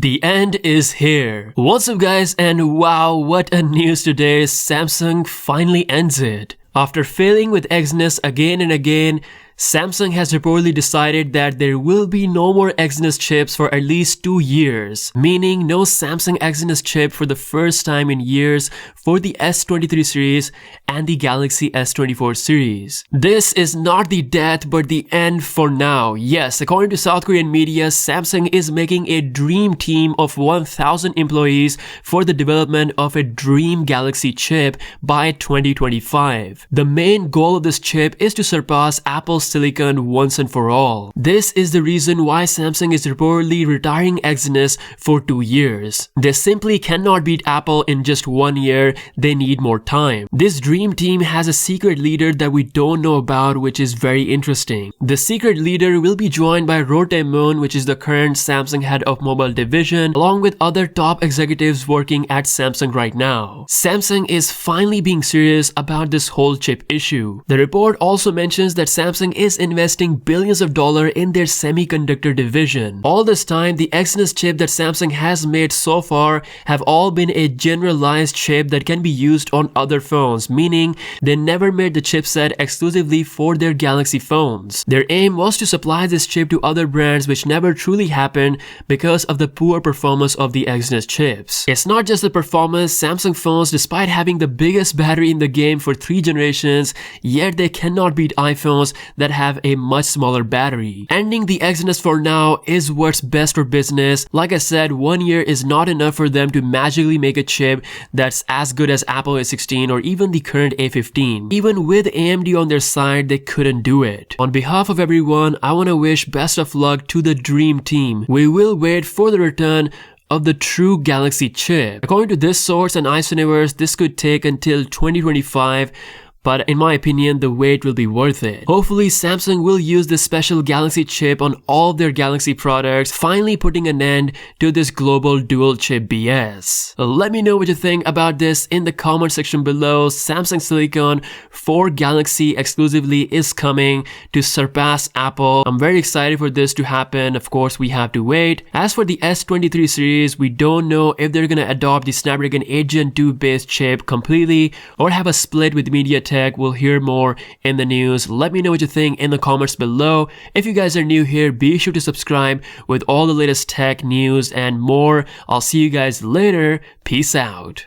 The end is here. What's up guys, and wow, what a news today. Samsung finally ends it. After failing with Exynos again and again, Samsung has reportedly decided that there will be no more Exynos chips for at least 2 years, meaning no Samsung Exynos chip for the first time in years for the S23 series and the Galaxy S24 series. This is not the death but the end for now. Yes, according to South Korean media, Samsung is making a dream team of 1,000 employees for the development of a dream Galaxy chip by 2025. The main goal of this chip is to surpass Apple's silicon once and for all. This is the reason why Samsung is reportedly retiring Exynos for 2 years. They simply cannot beat Apple in just 1 year, they need more time. This dream team has a secret leader that we don't know about, which is very interesting. The secret leader will be joined by Rotae Moon, which is the current Samsung head of mobile division, along with other top executives working at Samsung right now. Samsung is finally being serious about this whole chip issue. The report also mentions that Samsung is investing billions of dollars in their semiconductor division. All this time, the Exynos chip that Samsung has made so far have all been a generalized chip that can be used on other phones, meaning they never made the chipset exclusively for their Galaxy phones. Their aim was to supply this chip to other brands, which never truly happened because of the poor performance of the Exynos chips. It's not just the performance. Samsung phones, despite having the biggest battery in the game for 3 generations, yet they cannot beat iPhones that have a much smaller battery. Ending the Exynos for now is what's best for business. Like I said, 1 year is not enough for them to magically make a chip that's as good as Apple A16 or even the current A15. Even with AMD on their side, they couldn't do it. On behalf of everyone, I want to wish best of luck to the dream team. We will wait for the return of the true Galaxy chip. According to this source and Exynos, this could take until 2025. But in my opinion, the wait will be worth it. Hopefully, Samsung will use this special Galaxy chip on all of their Galaxy products, finally putting an end to this global dual chip BS. Let me know what you think about this in the comment section below. Samsung Silicon for Galaxy exclusively is coming to surpass Apple. I'm very excited for this to happen. Of course, we have to wait. As for the S23 series, we don't know if they're gonna adopt the Snapdragon 8 Gen 2 based chip completely or have a split with MediaTek. We'll hear more in the news. Let me know what you think in the comments below. If you guys are new here, be sure to subscribe with all the latest tech news and more. I'll see you guys later. Peace out.